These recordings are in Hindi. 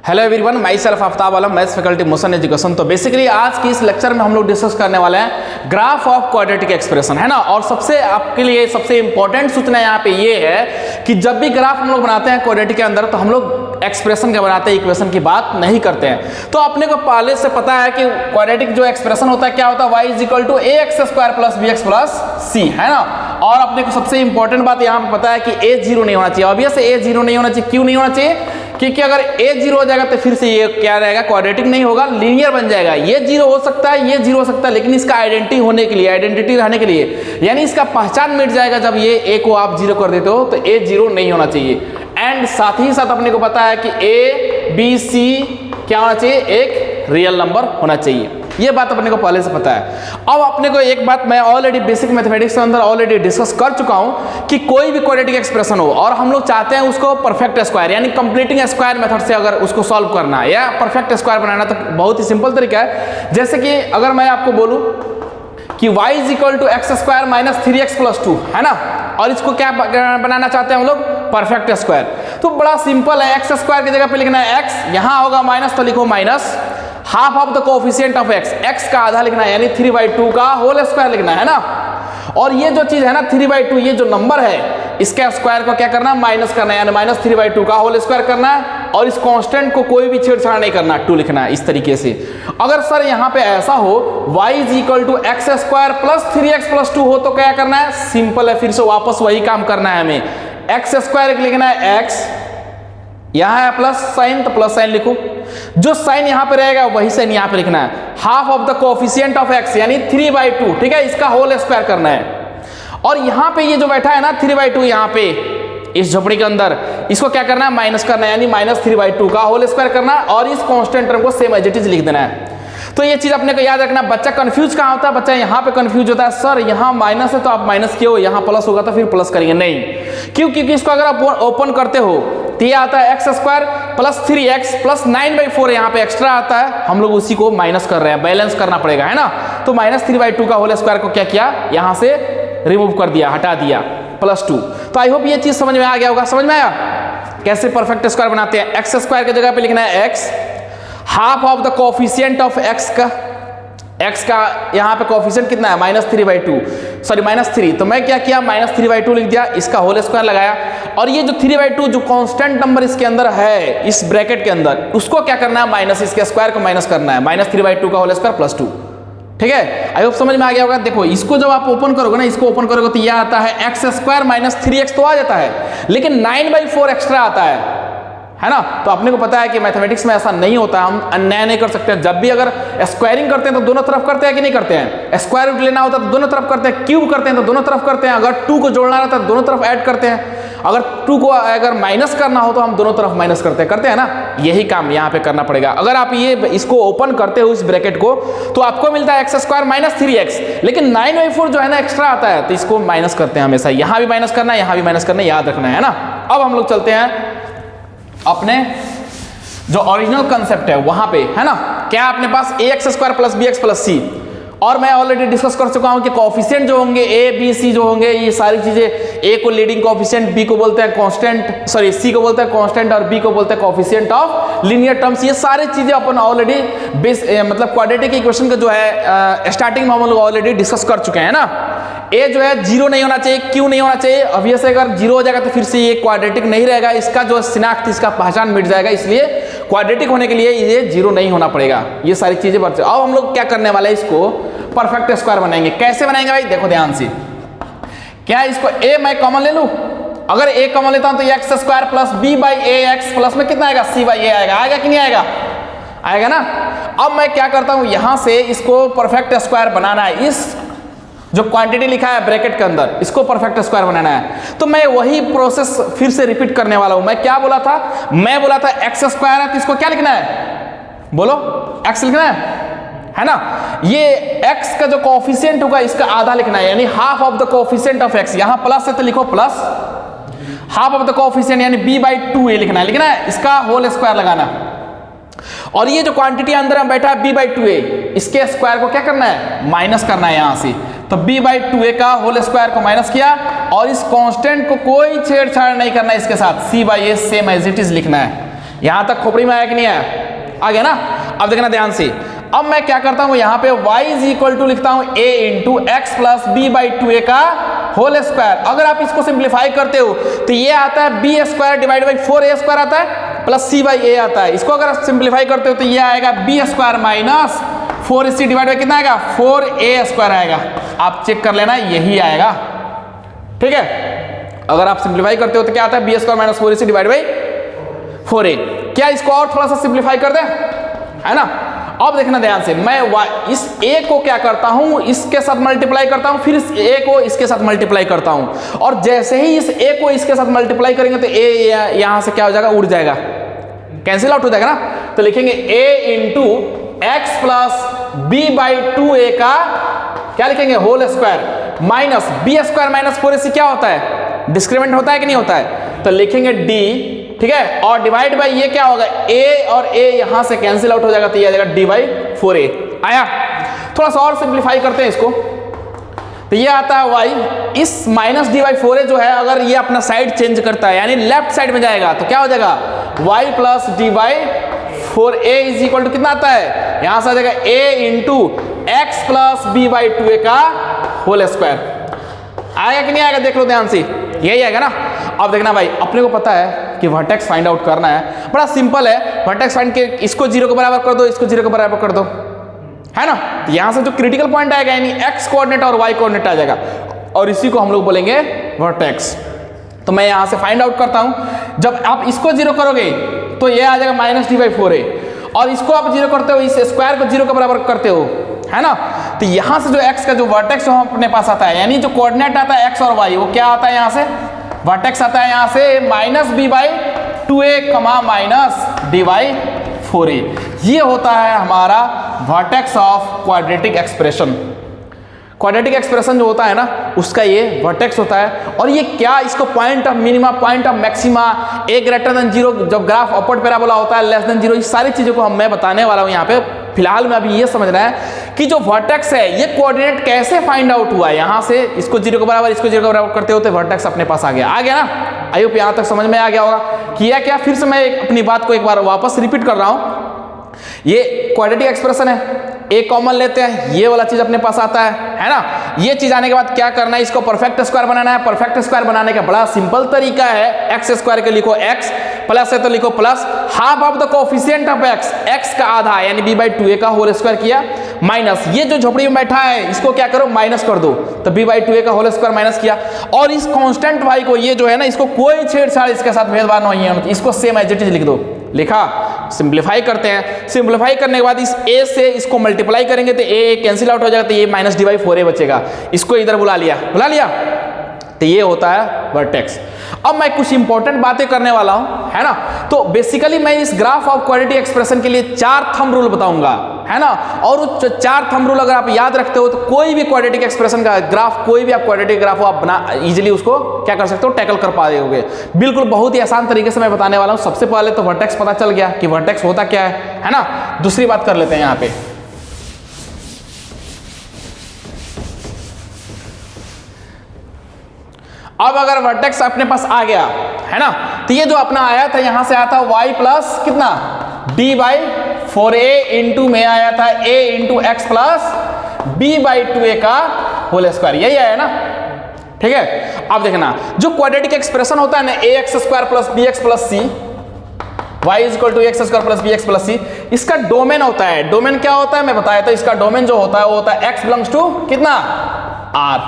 Hello everyone, my self Aftab Alam, maths faculty motion education. तो बेसिकली आज की इस लेक्चर में हम लोग डिस्कस करने वाले हैं ग्राफ ऑफ क्वाड्रेटिक एक्सप्रेशन, है ना। और सबसे आपके लिए सबसे इंपॉर्टेंट सूचना यहाँ पे ये है कि जब भी ग्राफ हम लोग बनाते हैं क्वाड्रेटिक के अंदर, तो हम लोग एक्सप्रेशन का बनाते हैं, इक्वेशन की बात नहीं करते हैं। तो अपने को पहले से पता है कि क्वाड्रेटिक जो एक्सप्रेशन होता है क्या होता है, y is equal to ax² plus bx plus c, है ना। और अपने को सबसे इंपॉर्टेंट बात यहाँ पे पता है कि a 0 नहीं होना चाहिए। ऑब्वियस है a 0 नहीं होना चाहिए। क्यों नहीं होना चाहिए? क्योंकि अगर a 0 हो जाएगा तो फिर से ये क्या रहेगा, क्वाड्रेटिक नहीं होगा, लीनियर बन जाएगा। ये 0 हो सकता है, ये 0 हो सकता है, लेकिन इसका आइडेंटिटी होने के लिए, आइडेंटिटी रहने के लिए, यानी इसका पहचान मिट जाएगा जब ये a को आप 0 कर देते हो, तो a 0 नहीं होना चाहिए। एंड साथ ही साथ अपने को पता है कि a b c क्या होना चाहिए, एक रियल नंबर होना चाहिए। ये बात अपने को पहले से पता है। अब अपने को एक बात मैं ऑलरेडी बेसिक मैथमेटिक्स के अंदर ऑलरेडी डिस्कस कर चुका हूं कि कोई भी क्वाड्रेटिक एक्सप्रेशन हो और हम लोग चाहते हैं उसको परफेक्ट स्क्वायर यानी कंप्लीटिंग स्क्वायर मेथड से अगर उसको सॉल्व करना है या परफेक्ट स्क्वायर बनाना, तो बहुत ही सिंपल तरीका है। जैसे कि अगर मैं आपको बोलूं कि y is equal to x² minus 3x plus 2, है ना, और इसको क्या बनाना चाहते हैं हम लोग, परफेक्ट स्क्वायर। तो बड़ा सिंपल है, x² की जगह पे लिखना है x, यहां होगा माइनस तो लिखो minus half of the coefficient of x का आधा लिखना है, यानी 3/2 का होल स्क्वायर लिखना है ना। और ये जो चीज है ना 3/2, ये जो नंबर है इसके स्क्वायर को क्या करना है, माइनस करना है, यानी माइनस 3/2 का होल स्क्वायर करना है। और इस कांस्टेंट को कोई भी छेड़छाड़ नहीं करना, 2 लिखना है इस तरीके से। अगर सर यहाँ पे ऐसा हो y is equal to x² plus 3x plus 2 हो, तो क्या करना है, सिंपल है, फिर से वापस वही काम करना है हमें। x² लिखना है x, यहाँ है प्लस साइन तो प्लस साइन लिखो, जो साइन यहाँ पे रहेगा वही साइन यहाँ पे लिखना है। Half of the coefficient of x यानी 3/2, ठीक है, इसका होल स्क्वायर करना है। और यहाँ पे ये जो बैठा है ना 3/2, यहाँ पे इस झोपड़ी के अंदर, इसको क्या करना है, माइनस करना है, यानी माइनस 3/2 का होल स्क्वायर करना है। और इस कांस्टेंट टर्म को सेम एज इट इज लिख देना है। तो ये चीज अपने को याद रखना। बच्चा कंफ्यूज कहाँ होता है, बच्चा यहाँ पे कंफ्यूज होता है, सर यहाँ माइनस है तो आप माइनस क्यों, यहाँ प्लस होगा तो फिर प्लस करेंगे, नहीं। क्यों? क्योंकि इसको अगर आप ओपन करते हो तो ये आता है x² प्लस 3x प्लस 9/4, यहाँ पे एक्स्ट्रा आता है, हम लोग उसी को माइनस कर रहे हैं, बैलेंस करना पड़ेगा, है ना। तो माइनस 3/2 का होल स्क्वायर को क्या किया, यहाँ से रिमूव कर दिया, हटा दिया, प्लस 2। तो आई होप ये चीज समझ में आ गया होगा। समझ में आया कैसे परफेक्ट स्क्वायर बनाते हैं। x² की जगह पे लिखना है x, half of the coefficient of x का यहाँ पे कोफिशिएंट कितना है, माइनस 3, तो मैं क्या किया, माइनस 3/2 लिख दिया, इसका होल स्क्वायर लगाया। और ये जो 3/2 जो कांस्टेंट नंबर इसके अंदर है, इस ब्रैकेट के अंदर, उसको क्या करना है, माइनस, इसके स्क्वायर को माइनस करना है, माइनस 3/2 का होल स्क्वायर प्लस 2, ठीक है। आई होप समझ में आ गया होगा। देखो इसको जब आप ओपन करोगे ना, इसको ओपन करोगे तो यह आता है x² माइनस 3x तो आ जाता है, लेकिन 9/4 एक्स्ट्रा आता है ना। तो अपने को पता है कि मैथमेटिक्स में ऐसा नहीं होता, हम अन्याय नहीं कर सकते। जब भी अगर स्क्वायरिंग करते हैं तो दोनों तरफ करते हैं कि नहीं करते हैं, स्क्वायर रूट लेना होता है तो दोनों तरफ करते हैं, क्यूब करते हैं तो दोनों तरफ करते हैं, अगर 2 को जोड़ना रहता है तो दोनों तरफ ऐड करते हैं, अगर 2 को अगर माइनस करना हो तो हम दोनों तरफ माइनस करते हैं ना। यही काम यहाँ पे करना पड़ेगा। अगर आप ये इसको ओपन करते हो इस ब्रैकेट को, तो आपको मिलता है x² माइनस 3x, लेकिन 9/4 जो है ना एक्स्ट्रा आता है, तो इसको माइनस करते हैं हमेशा, यहाँ भी माइनस करना है, यहाँ भी माइनस करना है, याद रखना है ना। अब हम लोग चलते हैं अपने जो ओरिजिनल कंसेप्ट है वहां पे, है ना। क्या अपने पास ax² plus bx plus c, और मैं ऑलरेडी डिस्कस कर चुका हूं कि कोफिशिएंट जो होंगे a b c जो होंगे, ये सारी चीजें, a को लीडिंग कोफिशिएंट, b को बोलते हैं कांस्टेंट, सॉरी c को बोलते हैं कांस्टेंट, और b को बोलते हैं कोफिशिएंट ऑफ लीनियर टर्म्स। ये सारी चीजें अपन ऑलरेडी मतलब क्वाड्रेटिक इक्वेशन का जो है स्टार्टिंग में हम लोग ऑलरेडी डिस्कस कर चुके हैं ना। a जो है 0 नहीं होना चाहिए। क्यों नहीं होना चाहिए? ऑब्वियस है, अगर 0 हो जाएगा तो फिर से ये क्वाड्रेटिक नहीं रहेगा, इसका जो शिनाख्त, इसका पहचान मिट जाएगा, इसलिए क्वाड्रेटिक होने के लिए ये 0 नहीं होना पड़ेगा। ये सारी चीजें बच। अब हम लोग क्या करने वाले हैं, इसको परफेक्ट स्क्वायर बनाएंगे। कैसे बनाएंगे भाई, देखो ध्यान से। क्या इसको a मैं कॉमन ले लूं? अगर a कॉमन लेता हूं तो x² प्लस b/ax प्लस में कितना आएगा, c/a आएगा कि नहीं आएगा, आएगा ना। अब मैं क्या करता हूं, यहां से इसको परफेक्ट स्क्वायर बनाना है। इस जो क्वांटिटी लिखा है ब्रैकेट के अंदर, इसको परफेक्ट स्क्वायर बनाना है। तो मैं वही प्रोसेस फिर से रिपीट करने वाला हूं। मैं क्या बोला था, मैं बोला था x² है, तो इसको क्या लिखना है, बोलो, x लिखना है ना। ये x का जो कोफिशिएंट होगा इसका आधा लिखना है, यानी half of the coefficient of x। यहां प्लस है तो लिखो plus, half of the coefficient यानी b/2a लिखना है, इसका होल स्क्वायर लगाना। और ये जो क्वांटिटी अंदर में बैठा है b/2a, इसके स्क्वायर को क्या करना है, माइनस करना है यहां से। तो b/2a का होल स्क्वायर को माइनस किया, और इस कांस्टेंट को कोई छेड़छाड़ नहीं करना है इसके साथ, c/a same as it is लिखना है। यहां तक खोपड़ी में आया कि नहीं आया? आ गया ना? अब देखना ध्यान से, अब मैं क्या करता हूं यहाँ पे y इज इक्वल टू लिखता हूं a into x plus b by 2a का होल स्क्वायर। अगर आप इसको सिंप्लीफाई करते हो तो ये आता है b square divide by 4a square आता है प्लस c बाई a आता है। इसको अगर आप सिंप्लीफाई करते हो तो ये आएगा b square minus 4c divide by कितना आएगा? 4a स्क्वायर आएगा। आप चेक कर लेना, यही आएगा। ठीक है, अगर आप सिंप्लीफाई करते हो तो क्या आता है? B square minus 4ac divide by 4a। क्या इसको और थोड़ा सा सिंप्लीफाई कर दें, है ना? अब देखना ध्यान से, मैं इस a को क्या करता हूं, इसके साथ मल्टीप्लाई करता हूं, फिर इस a को इसके साथ मल्टीप्लाई करता हूं, और जैसे ही इस a को इसके साथ मल्टीप्लाई करेंगे तो a यहां से क्या हो जाएगा? उड़ जाएगा, कैंसिल आउट हो जाएगा ना। तो लिखेंगे a into x plus b by 2a का क्या लिखेंगे? Whole square minus b square minus 4ac क्या होता है? डिस्क्रिमिनेंट होता है कि नहीं होता है? तो लिखेंगे d, ठीक है, और डिवाइड बाई ये क्या होगा? a और a यहां से कैंसिल आउट हो जाएगा, तो ये आ जाएगा d बाई 4a आया। थोड़ा सा और सिंप्लीफाई करते हैं इसको, तो ये आता है y, इस माइनस डी बाई 4a जो है अगर ये अपना साइड चेंज करता है यानी लेफ्ट साइड में जाएगा तो क्या हो जाएगा? y plus d by 4a is equal to कितना आता है? यहां से आ जाएगा a into x plus b by 2a का होल स्क्वायर। आएगा कि नहीं आएगा? देख लो ध्यान से, यही आएगा ना। अब देखना भाई, अपने को पता है कि वर्टेक्स फाइंड आउट करना है, बड़ा सिंपल है। वर्टेक्स फाइंड के इसको 0 के बराबर कर दो, इसको 0 के बराबर कर दो, है ना। तो यहां से जो क्रिटिकल पॉइंट आएगा यानी एक्स कोऑर्डिनेट और वाई कोऑर्डिनेट आ जाएगा, और इसी को हम लोग बोलेंगे वर्टेक्स। तो मैं यहां से फाइंड आउट करता हूं, जब आप इसको 0 करोगे तो ये आ जाएगा माइनस डी बाई 4a, और इसको आप 0 करते हो, इस स्क्वायर को 0 के बराबर करते हो, है ना। तो यहां से जो x का जो वर्टेक्स अपने पास आता है यानी जो कोऑर्डिनेट आता है x और y, वो क्या आता है? यहां से वर्टेक्स आता है यहां से minus b by 2a comma minus d by 4a। ये होता है हमारा vertex of quadratic expression. Quadratic expression जो होता है ना, उसका ये वर्टेक्स होता है। और ये क्या, इसको point of minima, point of maxima, a greater than 0, जब ग्राफ अपवर्ड पैराबोला होता है, लेस देन 0, इस सारी चीजों को मैं बताने वाला हूं यहाँ पे। फिलहाल में अभी ये समझना है कि जो वर्टेक्स है ये कोऑर्डिनेट कैसे फाइंड आउट हुआ है। यहां से इसको 0 के बराबर, इसको 0 के बराबर करते होते वर्टेक्स अपने पास आ गया ना। आई होप यहां तक समझ में आ गया होगा। किया क्या? फिर से मैं अपनी बात को एक बार वापस रिपीट कर रहा हूं। ये क्वाड्रेटिक एक्सप्रेशन है, एक कॉमन लेते हैं, ये वाला चीज अपने पास आता है ना। ये चीज आने के बाद क्या करना है? इसको परफेक्ट स्क्वायर बनाना है। परफेक्ट स्क्वायर बनाने का बड़ा सिंपल तरीका है, एक्स स्क्वायर के लिखो x, प्लस है तो लिखो plus half of the coefficient of x का आधा यानी b बाई 2a का होल स्क्वायर किया, माइनस ये जो झोपड़ी में बैठा है इसको क्या करो? माइनस कर दो, तो b बाई 2a का होल स्क्वायर माइनस किया। और इस कांस्टेंट y को, ये जो है ना, इसको कोई छेड़छाड़ इसके साथ भेदभाव नहीं है, इसको सेम एज इट इज लिख दो। लिखा, सिंप्लीफाई करते हैं। सिंप्लीफाई करने के बाद इस a से इसको मल्टीप्लाई करेंगे तो a कैंसिल आउट हो जाएगा, तो ये माइनस डी बाई 4a बचेगा। इसको इधर बुला लिया, तो ये होता है वर्टेक्स। अब मैं कुछ इंपॉर्टेंट बातें करने वाला हूं, है ना। तो बेसिकली मैं इस ग्राफ ऑफ क्वाड्रेटिक एक्सप्रेशन के लिए 4 थंब रूल बताऊंगा, है ना। और 4 थंब रूल अगर आप याद रखते हो तो कोई भी क्वाड्रेटिक एक्सप्रेशन का ग्राफ, कोई भी आप क्वाड्रेटिक ग्राफ हो, आप बना इजीली उसको क्या कर सकते हो? टैकल कर पाओगे। बिल्कुल बहुत ही आसान तरीके से मैं बताने वाला हूं। सबसे पहले तो वर्टेक्स पता चल गया कि वर्टेक्स होता क्या है ना। दूसरी बात कर लेते हैं यहां पे, अब अगर वर्टेक्स अपने पास आ गया, है ना, तो ये जो अपना आया था यहां से आया था y प्लस कितना? d बाई 4a इंटू में आया था a into x plus b by 2a का होल स्क्वायर, यही आया ना। ठीक है, अब देखना जो क्वाड्रेटिक एक्सप्रेशन होता है ना, ax square plus bx plus c, y is equal to x square plus bx plus c, इसका डोमेन होता है। डोमेन क्या होता है मैं बताया था, इसका डोमेन जो होता है वो होता है x बिलोंग्स टू कितना? r,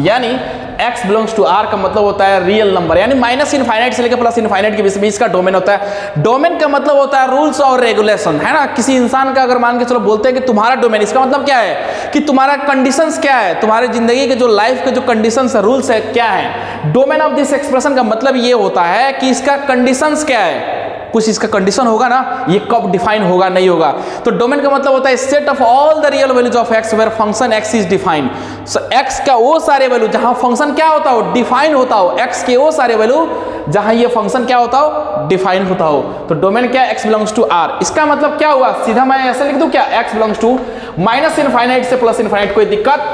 यानी x बिलोंग्स टू r का मतलब होता है रियल नंबर, यानी माइनस इनफाइनाइट से लेकर प्लस इनफाइनाइट के बीच में इसका डोमेन होता है। डोमेन का मतलब होता है रूल्स और रेगुलेशन, है ना। किसी इंसान का अगर मान के चलो बोलते हैं कि तुम्हारा डोमेन, इसका मतलब क्या है कि तुम्हारा कंडीशंस क्या है, तुम्हारे जिंदगी के जो लाइफ के जो कंडीशंस है, रूल्स है, क्या है। डोमेन ऑफ दिस एक्सप्रेशन का मतलब ये होता है कि इसका कंडीशंस क्या है, कुछ इसका कंडीशन होगा ना, ये कब डिफाइन होगा, नहीं होगा। तो डोमेन का मतलब होता है set of all the real values of x where function x is defined. So x का वो सारे वैल्यू जहां फंक्शन क्या होता हो? डिफाइन होता हो। x के वो सारे वैल्यू जहां ये फंक्शन क्या होता हो? डिफाइन होता हो। तो डोमेन क्या? x belongs to r। इसका मतलब क्या हुआ? सीधा मैं ऐसे लिख दूं क्या? x belongs to minus infinite से प्लस इनफाइनाइट, कोई दिक्कत?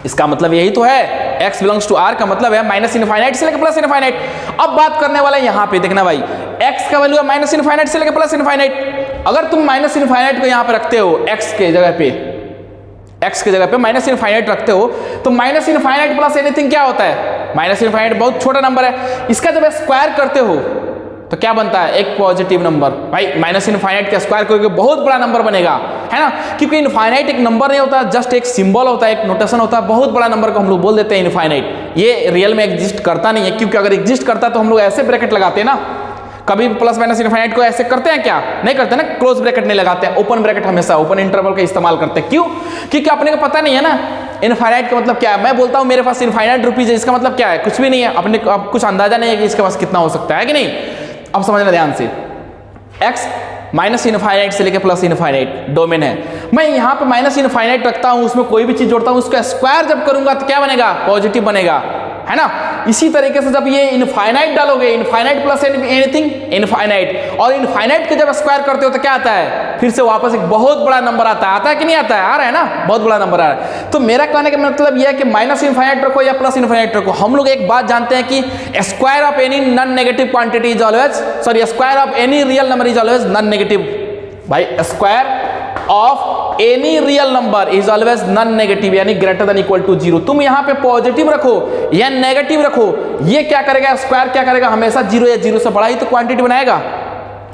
इसका मतलब यही तो है, x बिलोंग्स टू r का मतलब है माइनस इनफाइनाइट से लेकर प्लस इनफाइनाइट। अब बात करने वाले यहाँ पे देखना भाई, x का वैल्यू है माइनस इनफाइनाइट से लेकर प्लस इनफाइनाइट। अगर तुम माइनस इनफाइनाइट को यहाँ पे रखते हो x के जगह पे माइनस इनफाइनाइट रखते हो, तो माइनस इनफाइनाइट प्लस एनीथिंग क्या होता है? माइनस इनफाइनाइट बहुत छोटा नंबर है, इसका जब स्क्वायर करते हो तो क्या बनता है? एक पॉजिटिव नंबर। भाई माइनस इनफाइनाइट का स्क्वायर करोगे बहुत बड़ा नंबर बनेगा, है ना, क्योंकि इनफाइनाइट एक नंबर नहीं होता, जस्ट एक सिंबल होता है, एक नोटेशन होता है। बहुत बड़ा नंबर को हम लोग बोल देते हैं इनफाइनाइट। ये रियल में एग्जिस्ट करता नहीं है, क्योंकि अगर एग्जिस्ट करता तो हम लोग ऐसे ब्रैकेट लगाते हैं ना। कभी प्लस माइनस इनफाइनाइट को ऐसे करते हैं क्या? नहीं करते ना, क्लोज ब्रैकेट नहीं लगाते हैं, ओपन ब्रैकेट हमेशा ओपन इंटरवल का इस्तेमाल करते हैं। क्यों? क्योंकि अपने को पता नहीं है ना इनफाइनाइट का मतलब क्या है। मैं बोलता हूं मेरे पास इनफाइनाइट रुपीज है, इसका मतलब क्या है? कुछ भी नहीं है। अपने को अब कुछ अंदाजा नहीं है कि इसके पास कितना हो सकता है कि नहीं। अब समझना ध्यान से, x माइनस इनफाइनाइट से लेकर प्लस इनफाइनाइट डोमेन है। मैं यहाँ पे माइनस इनफाइनाइट रखता हूँ, उसमें कोई भी चीज जोड़ता हूँ, उसका स्क्वायर जब करूंगा तो क्या बनेगा? पॉजिटिव बनेगा, है ना। इसी तरीके से जब ये इनफाइनाइट डालोगे, इनफाइनाइट प्लस एनीथिंग इनफाइनाइट, और इनफाइनाइट के जब स्क्वायर करते हो तो क्या आता है? फिर से वापस एक बहुत बड़ा नंबर आता है कि नहीं आता है? आ रहा है ना, बहुत बड़ा नंबर आ रहा है। तो मेरा कहने का मतलब यह है कि माइनस इनफाइनाइट रखो या प्लस इनफाइनाइट रखो, हम लोग एक बात जानते हैं कि square of any non negative quantity is always, sorry, square of any real number is always non negative. भाई square of any real number is always non negative, यानी greater than equal to zero. तुम यहाँ पे पॉजिटिव रखो या नेगेटिव रखो, ये क्या करेगा? स्क्वायर क्या करेगा? हमेशा जीरो या जीरो से बड़ा ही तो क्वांटिटी बनाएगा,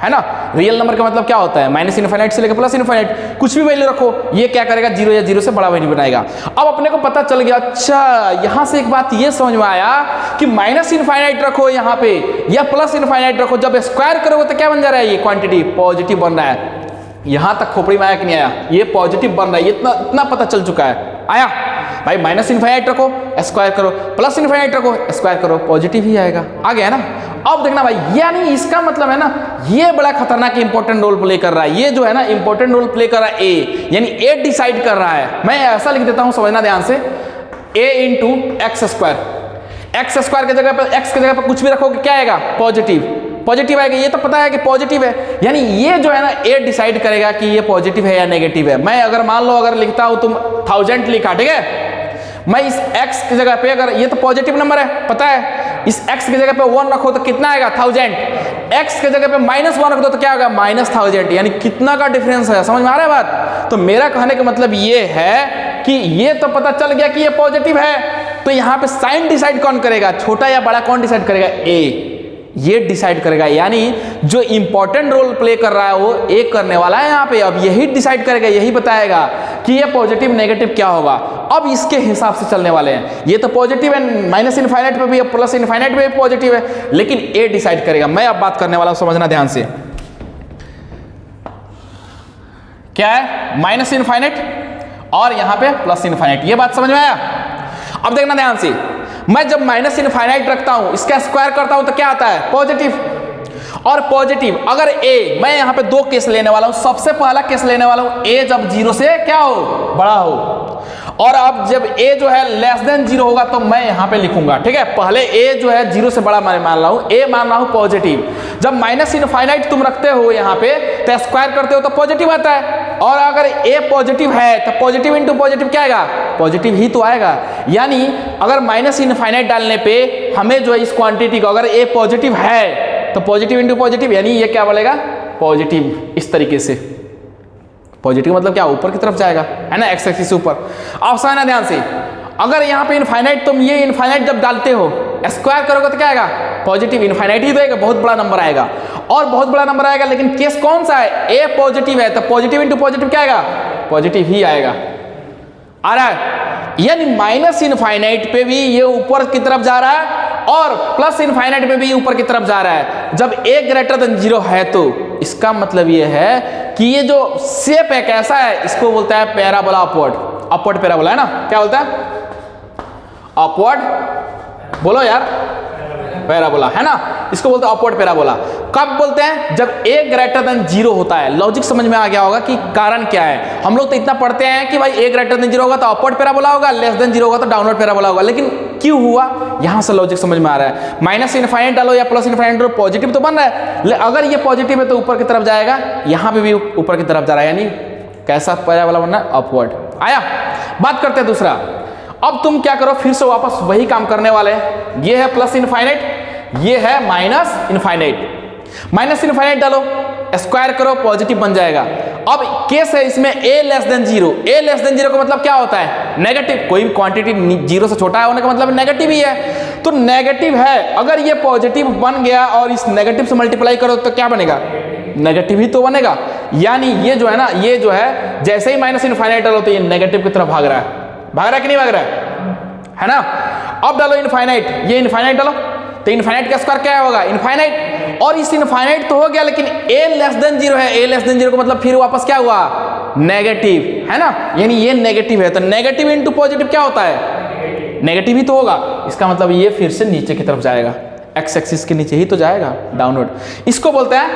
है ना। रियल नंबर का मतलब क्या होता है? माइनस इनफाइनाइट से लेकर प्लस इनफाइनाइट, कुछ भी वैल्यू रखो, ये क्या करेगा? जीरो या जीरो से बड़ा वैल्यू बनाएगा। अब अपने को पता चल गया, अच्छा यहां से एक बात ये समझ में आया कि माइनस इनफाइनाइट रखो यहाँ पे या प्लस इनफाइनाइट रखो, जब स्क्वायर करोगे तो क्या बन जा रहा है? ये क्वांटिटी पॉजिटिव बन रहा है। यहां तक खोपड़ी में आया कि नहीं आया? ये पॉजिटिव बन रहा है, इतना पता चल चुका है। आया भाई, माइनस इनफाइनाइट रखो स्क्वायर करो, प्लस इनफाइनाइट रखो स्क्वायर करो, पॉजिटिव ही आएगा। आ गया ना। अब देखना भाई, यानी इसका मतलब है ना, ये बड़ा खतरनाक इंपॉर्टेंट रोल प्ले कर रहा है। ये जो है ना इंपॉर्टेंट रोल प्ले कर रहा है ए, यानी ए डिसाइड कर रहा है। मैं ऐसा लिख देता हूं, समझना ध्यान से, A into X square. X square की जगह पर, एक्स की जगह पर कुछ भी रखोगे क्या आएगा? पॉजिटिव आएगा। ये तो पता है कि पॉजिटिव है, यानी ये जो है ना ए डिसाइड करेगा कि ये पॉजिटिव है या नेगेटिव है। मैं अगर मान लो अगर लिखता हूं, तुम 1000 लिखा, ठीक है, मैं इस x की जगह पे, अगर ये तो पॉजिटिव नंबर है पता है, इस x की जगह पे 1 रखो तो कितना आएगा? 1000। x की जगह पे -1 रख दो तो क्या होगा? -1000। यानी कितना का डिफरेंस है, समझ में आ रहा है बात? तो मेरा कहने का मतलब ये है कि ये तो पता चल गया कि ये पॉजिटिव है, तो यहाँ पे साइन डिसाइड कौन करेगा? छोटा या बड़ा कौन डिसाइड करेगा? ए, ये डिसाइड करेगा। यानी जो इंपॉर्टेंट रोल प्ले कर रहा है वो ए करने वाला है यहाँ पे। अब यही डिसाइड करेगा, यही बताएगा कि ये पॉजिटिव नेगेटिव क्या होगा। अब इसके हिसाब से चलने वाले हैं। ये तो पॉजिटिव है, माइनस इनफाइनाइट पे भी है, प्लस इनफाइनाइट पे भी पॉजिटिव है, लेकिन ए डिसाइड करेगा। मैं अब बात करने वाला हूं, समझना ध्यान से। क्या है? माइनस इनफाइनाइट और यहां पे प्लस इनफाइनाइट। ये बात समझ में आया? अब देखना ध्यान से, मैं जब माइनस इनफाइनाइट रखता हूं, इसका स्क्वायर करता हूं तो क्या आता है? पॉजिटिव। और पॉजिटिव अगर ए, मैं यहां पे दो केस लेने वाला हूं। सबसे पहला केस लेने वाला हूं, ए जब जीरो से क्या हो? बड़ा हो। और अब जब ए जो है लेस देन जीरो होगा तो मैं यहां पे लिखूंगा, ठीक है। पहले ए जो है जीरो से बड़ा मैं मान रहा हूं, ए मान रहा हूं पॉजिटिव। जब माइनस इनफाइनाइट तुम रखते हो यहां पे तो स्क्वायर करते हो तो पॉजिटिव आता है। और अगर ए पॉजिटिव है तो पॉजिटिव इंटू पॉजिटिव क्या आएगा? पॉजिटिव ही तो आएगा। यानी अगर माइनस इनफाइनाइट डालने पे हमें जो है इस क्वांटिटी को, अगर ए पॉजिटिव है तो पॉजिटिव इंटू पॉजिटिव, यानी ये क्या बोलेगा? पॉजिटिव। इस तरीके से पॉजिटिव मतलब क्या? ऊपर की तरफ जाएगा, है ना, एक्स एक्सिस से ऊपर। अब समझना ध्यान से, अगर यहाँ पे इनफाइनाइट, तुम ये इनफाइनाइट जब डालते हो स्क्वायर करोगे तो क्या आएगा? पॉजिटिव। इनफाइनाइट ही देगा, बहुत बड़ा नंबर आएगा और बहुत बड़ा नंबर आएगा। लेकिन केस कौन सा है? ए पॉजिटिव है तो पॉजिटिव इंटू पॉजिटिव क्या आएगा? पॉजिटिव ही आएगा। आ रहा है? यानी माइनस इनफाइनाइट पे भी ये ऊपर की तरफ जा रहा है और प्लस इनफाइनाइट पे भी ऊपर की तरफ जा रहा है। जब ए ग्रेटर देन जीरो है तो इसका मतलब ये है कि ये जो शेप है कैसा है? इसको बोलता है पैराबोला अपवर्ड पैराबोला, है ना। क्या बोलता है? अपवर्ड, बोलो यार, पैराबोला, है ना। इसको बोलते हैं अपवर्ड पैराबोला। कब बोलते हैं? जब ए ग्रेटर देन जीरो होता है। लॉजिक समझ में आ गया होगा कि कारण क्या है। हम लोग तो इतना पढ़ते हैं कि भाई ए ग्रेटर देन जीरो होगा तो अपवर्ड पैराबोला होगा, लेस देन जीरो होगा तो डाउनवर्ड पैराबोला होगा। लेकिन क्यों हुआ? यहां से लॉजिक समझ में आ रहा है। माइनस इनफाइनाइट डालो या प्लस इनफाइनाइट डालो, पॉजिटिव तो बन रहा है। अगर ये पॉजिटिव है तो ऊपर की तरफ जाएगा, यहां पे भी ऊपर की तरफ जा रहा है, यानी कैसा पैराबोला बनना है? अपवर्ड। आया? बात करते हैं दूसरा। अब तुम क्या करो, फिर से वापस वही काम करने वाले हैं। ये है प्लस इनफाइनाइट, ये है माइनस इनफाइनाइट। माइनस इनफाइनाइट डालो, स्क्वायर करो, पॉजिटिव बन जाएगा। अब केस है इसमें a less than zero. a less than zero का मतलब क्या होता है? नेगेटिव। कोई भी क्वांटिटी जीरो से छोटा है होने का मतलब नेगेटिव ही है। तो नेगेटिव है, अगर ये पॉजिटिव बन गया और इस नेगेटिव से मल्टीप्लाई करो तो क्या बनेगा? नेगेटिव ही तो बनेगा। यानी ये जो है ना, ये जो है जैसे ही माइनस इनफाइनाइट डालो तो ये नेगेटिव की तरफ भाग रहा है कि नहीं भाग रहा है ना? अब डालो इनफाइनाइट, ये इनफाइनाइट डालो तो इनफाइनाइट का स्क्वायर क्या होगा? इनफाइनाइट। और इस इनफाइनाइट तो हो गया, लेकिन a लेस देन जीरो है। a लेस देन जीरो का मतलब फिर वापस क्या हुआ? नेगेटिव, है ना? यानी ये नेगेटिव है, तो नेगेटिव इंटू पॉजिटिव क्या होता है? नेगेटिव ही तो होगा। इसका मतलब ये फिर से नीचे की तरफ जाएगा, एक्स एक्सिस के नीचे ही तो जाएगा, डाउनवर्ड। इसको बोलते हैं,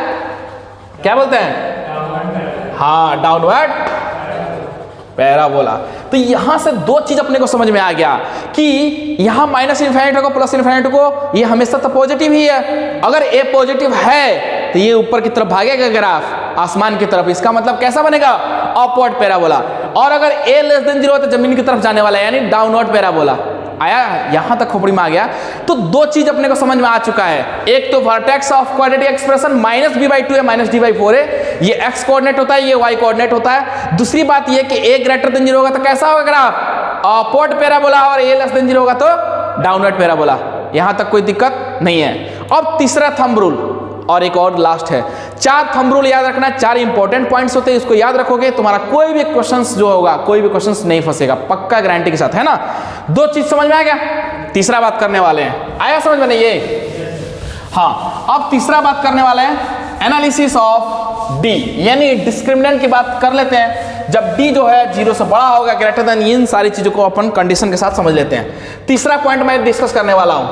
क्या बोलते हैं? हाँ, डाउनवर्ड पैराबोला। तो यहां से दो चीज अपने को समझ में आ गया कि यहां माइनस इनफाइनाइट को प्लस इनफाइनाइट को, ये हमेशा तो पॉजिटिव ही है। अगर ए पॉजिटिव है तो ये ऊपर की तरफ भागेगा ग्राफ, आसमान की तरफ। इसका मतलब कैसा बनेगा? Upward parabola. और अगर ए लेस देन जीरो है तो जमीन की तरफ जाने वाला है, यानी डाउनवर्ड पैराबोला। आया? यहां तक खोपड़ी में आ गया। तो दो चीज अपने को समझ में आ चुका है। एक तो vertex of quadratic expression minus b/2 है, माइनस d/4 है, ये x कोऑर्डिनेट होता है, ये y कोऑर्डिनेट होता है। दूसरी बात ये कि a ग्रेटर देन जीरो होगा तो कैसा होगा ग्राफ? Upward parabola. और a लेस देन जीरो होगा तो डाउनवर्ड पैराबोला। यहां तक कोई दिक्कत नहीं है। अब तीसरा थंब रूल और एक और लास्ट है। 4 थंब रूल याद रखना, 4 इंपॉर्टेंट पॉइंट्स होते हैं, इसको याद रखोगे तुम्हारा कोई भी क्वेश्चंस जो होगा, कोई भी क्वेश्चंस नहीं फंसेगा, पक्का गारंटी के साथ, है ना? दो चीज समझ में आ गया। तीसरा बात करने वाले हैं, आया समझ में? नहीं ये हाँ, अब तीसरा बात करने वाले हैं एनालिसिस ऑफ डी, यानी डिस्क्रिमिनेंट की बात कर लेते हैं। जब डी जो है जीरो से बड़ा होगा, ग्रेटर देन, इन सारी चीजों को अपन कंडीशन के साथ समझ लेते हैं। तीसरा पॉइंट मैं डिस्कस करने वाला हूं,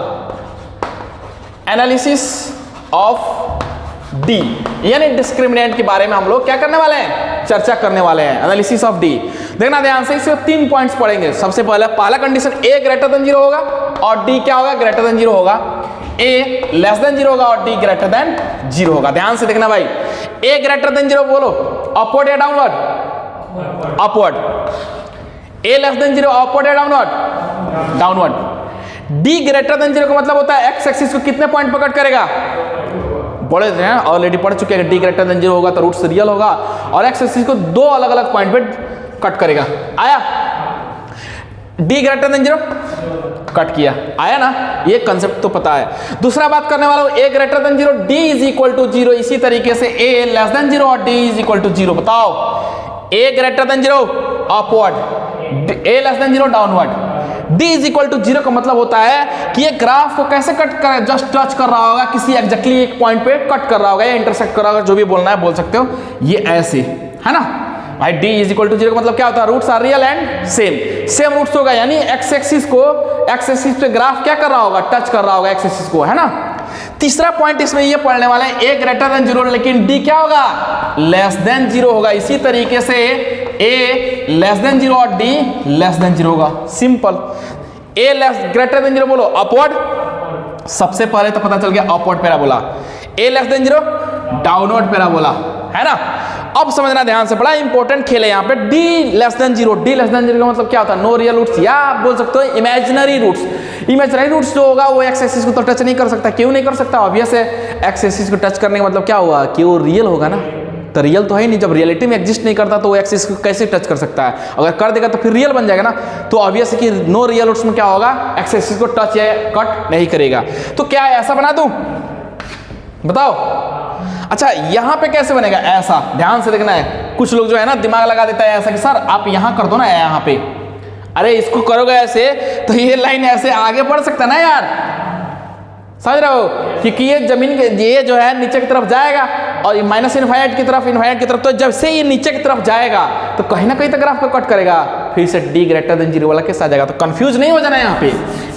एनालिसिस ऑफ डी, यानी डिस्क्रिमिनेंट के बारे में हम लोग क्या करने वाले हैं? चर्चा करने वाले हैं। एनालिसिस ऑफ डी देखना ध्यान से, इसमें 3 पॉइंट्स पढ़ेंगे। सबसे पहला कंडीशन ए ग्रेटर देन जीरो होगा और डी क्या होगा? ग्रेटर देन जीरो होगा। ए लेस देन जीरो होगा और डी ग्रेटर देन जीरो होगा। ध्यान से देखना भाई, ए ग्रेटर देन जीरो बोलो, अपवर्ड या downward? Upward. A less than zero, upward या downward? Downward. D greater than zero का मतलब होता है एक्स एक्सिस को कितने पॉइंट पर कट करेगा? पढ़े हैं, ऑलरेडी पढ़ चुके हैं। डी ग्रेटर देन जीरो होगा तो रूट्स रियल होगा और एक्स एक्सिस को 2 अलग अलग पॉइंट पे कट करेगा। आया? D greater than zero cut किया, आया ना? ये कंसेप्ट तो पता है। दूसरा बात करने वाला हूं, A greater than zero, D is equal to zero. इसी तरीके से ए लेस देन जीरो और D is equal to zero. बताओ, A greater than zero upward, A less than zero downward. d is equal to zero का मतलब होता है कि ये ग्राफ को कैसे कट कर, जस्ट टच कर रहा होगा, किसी एग्जैक्टली एक पॉइंट पे कट कर रहा होगा या इंटरसेक्ट कर रहा होगा, जो भी बोलना है बोल सकते हो। ये ऐसे, है ना भाई? d is equal to zero का मतलब क्या होता है? Roots are real and same roots होगा, यानी एक्स एक्सिस पे ग्राफ क्या कर रहा होगा? टच कर रहा होगा एक्स एक्सिस को, है ना? तीसरा पॉइंट इसमें ये पढ़ने वाला है, ए ग्रेटर देन जीरो, लेकिन डी क्या होगा? लेस देन जीरो होगा। इसी तरीके से ए लेस देन जीरो और डी लेस देन जीरो होगा। Simple. A less greater than zero बोलो, अपवर्ड। सबसे पहले तो पता चल गया upward parabola. A less than zero, downward parabola, है ना? अब समझना ध्यान से, बड़ा इंपॉर्टेंट खेल है यहाँ पे। D less than zero, D less than zero का मतलब क्या होता है? नो रियल रूट्स, या आप बोल सकते हो इमेजिनरी रूट्स। इमेजिनरी रूट्स जो होगा वो एक्स एक्सिस को तो टच नहीं कर सकता। क्यों नहीं कर सकता? ऑब्वियस है, एक्स एक्सिस को टच करने का मतलब क्या हुआ? कि वो रियल होगा ना। तो रियल तो है ही नहीं, जब रियलिटी में एग्जिस्ट नहीं करता तो वो एक्सिस को कैसे टच कर सकता है? अगर कर देगा तो फिर रियल बन जाएगा ना। तो ऑब्वियस है कि नो रियल रूट्स में क्या होगा? एक्स एक्सिस को टच या कट नहीं करेगा। तो क्या ऐसा बना दूं? बताओ। अच्छा, यहां पे कैसे बनेगा? ऐसा, ध्यान से देखना है। कुछ लोग जो है ना दिमाग लगा देता है ऐसा कि सर आप यहां कर दो ना, यहां पे। अरे इसको करोगे ऐसे तो ये लाइन ऐसे आगे बढ़ सकता है ना यार, समझ रहे हो? क्योंकि ये जमीन के, ये जो है नीचे की तरफ जाएगा और माइनस इनफाइनाइट की तरफ, तो जब से ये नीचे की तरफ जाएगा तो कहीं ना कहीं तो ग्राफ को कट करेगा। फिर से डी ग्रेटर देन जीरो वाला केस आ जाएगा। तो कंफ्यूज नहीं हो जाना यहाँ पे,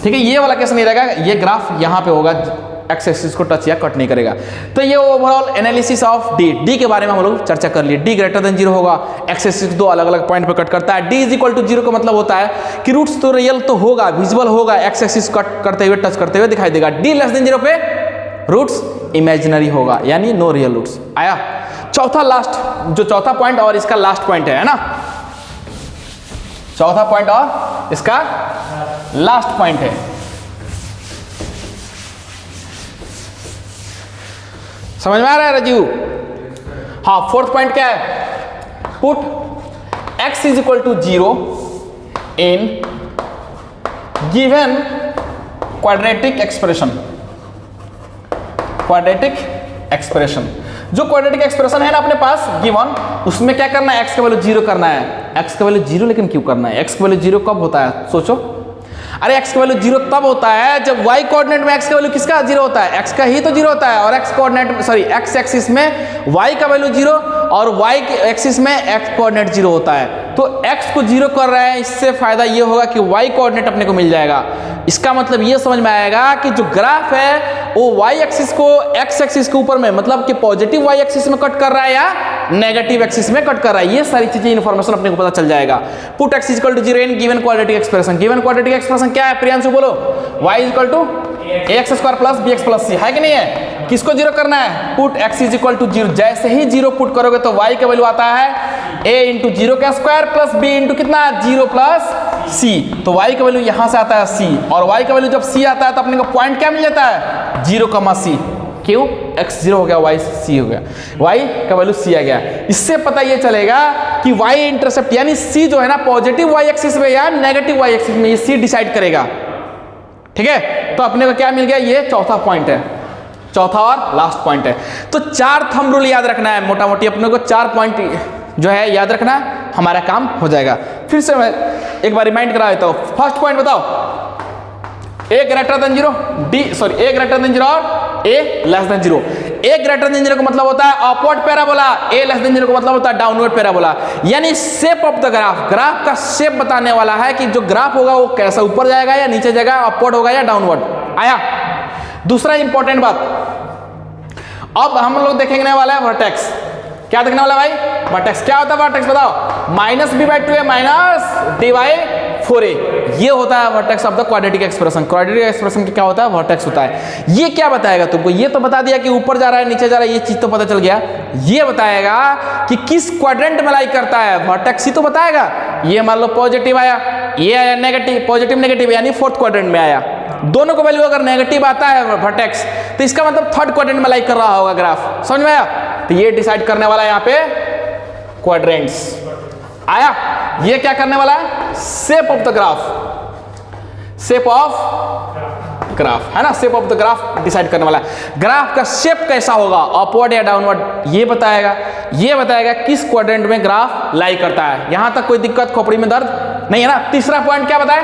ठीक है? ये वाला केस नहीं रहेगा, ये ग्राफ यहाँ पे होगा, एक्स एक्सिस को टच या कट नहीं करेगा। तो ये ओवरऑल एनालिसिस ऑफ डी के बारे में हम लोग चर्चा कर लिए। डी ग्रेटर देन जीरो होगा, एक्स एक्सिस 2 अलग अलग पॉइंट पे कट करता है। D is equal to zero का मतलब होता है कि रूट्स तो रियल तो होगा, विजिबल होगा, एक्स एक्सिस कट करते हुए, टच करते हुए दिखाई देगा। डी लेस देन जीरो पे रूट्स इमेजिनरी होगा, यानी नो रियल रूट्स। आया? चौथा लास्ट, जो चौथा पॉइंट और इसका लास्ट पॉइंट है ना, चौथा पॉइंट और इसका लास्ट पॉइंट है। समझ में आ रहा है राजीव? हाँ, फोर्थ पॉइंट क्या है? Put x is equal to 0 in given quadratic expression. Quadratic expression, जो क्वाड्रेटिक एक्सप्रेशन है ना अपने पास गिवन, उसमें क्या करना है? x का वैल्यू 0 करना है। x का वैल्यू 0 लेकिन क्यों करना है? x का वैल्यू 0 कब होता है? सोचो। अरे x का वैल्यू 0 तब होता है जब y कोऑर्डिनेट में x का वैल्यू किसका 0 होता है? x का ही तो 0 होता है। और x coordinate sorry x axis में y का वैल्यू 0 और y एक्सिस में x कोऑर्डिनेट 0 होता है। तो x को 0 कर रहे हैं, इससे फायदा ये होगा कि y कोऑर्डिनेट अपने को मिल जाएगा। इसका मतलब ये समझ में आएगा कि जो ग्राफ है वो y एक्सिस को x एक्सिस के ऊपर में, मतलब कि पॉजिटिव y एक्सिस में कट कर रहा है या नेगेटिव एक्सिस में कट कर रहा है। ये सारी चीजें इंफॉर्मेशन अपने को पता चल जाएगा। Put x equal to 0 in given quadratic expression. Given quadratic expression क्या है प्रियांशु बोलो? y equal to ax square plus bx plus c है कि नहीं है? किसको 0 करना है? Put x is equal to 0। जैसे ही 0 पुट करोगे तो y का वैल्यू आता है a इंटू 0 का स्क्वायर प्लस b इंटू कितना 0 प्लस c। तो y का वैल्यू यहां से आता है c, और y का वैल्यू जब c आता है तो अपने को पॉइंट क्या मिल जाता है? 0, c। क्यों? x 0 हो गया, y c हो गया, y का वैल्यू c आ गया। इससे पता ये चलेगा कि y इंटरसेप्ट यानी c जो है ना पॉजिटिव y एक्सिस में या नेगेटिव y एक्सिस में, ये c डिसाइड करेगा। ठीक है, तो अपने को क्या मिल गया? ये चौथा पॉइंट है, चौथा और लास्ट पॉइंट है। तो 4 थंब रूल याद रखना है, मोटा मोटी अपने को 4 पॉइंट जो है याद रखना, हमारा काम हो जाएगा। फिर से मैं एक बार रिमाइंड करा देता हूं। फर्स्ट पॉइंट बताओ, a greater than 0, a greater than 0 और a less than 0। a greater than 0 का मतलब होता है upward parabola, a less than 0 का मतलब होता है डाउनवर्ड पैराबोला। यानी shape of the graph, graph का शेप बताने वाला है कि जो ग्राफ होगा वो कैसा ऊपर जाएगा या नीचे जाएगा, अपवर्ड होगा या डाउनवर्ड। आया दूसरा इंपॉर्टेंट बात, अब हम लोग देखने वाला है वर्टेक्स। क्या देखने वाला भाई? वर्टेक्स। क्या होता है वर्टेक्स बताओ? माइनस b/2a माइनस d/4a, ये होता है vertex of the quadratic expression. Quadratic expression क्या होता है? वर्टेक्स होता है। ये क्या बताएगा तुमको? ये तो बता दिया कि ऊपर जा रहा है नीचे जा रहा है, ये चीज तो पता चल गया। ये बताएगा कि किस क्वाड्रेंट में लाई करता है, वर्टेक्स ही तो बताएगा। ये मान लो पॉजिटिव आया, ये आया नेगेटिव, पॉजिटिव नेगेटिव यानी फोर्थ क्वाड्रेंट में आया। दोनों का वैल्यू अगर नेगेटिव आता है वर्टेक्स, तो इसका मतलब थर्ड क्वाड्रेंट में लाई कर रहा होगा ग्राफ। समझ में आया? तो ये डिसाइड करने वाला है यहाँ पे क्वाड्रेंट्स। आया? ये क्या करने वाला है? Shape of the graph, shape of graph है ना, shape of the graph decide करने वाला है। ग्राफ का शेप कैसा होगा, अपवर्ड या डाउनवर्ड, ये बताएगा। ये बताएगा किस क्वाड्रेंट में ग्राफ लाई करता है। यहां तक कोई दिक्कत, खोपड़ी में दर्द नहीं है ना? तीसरा पॉइंट क्या बताए?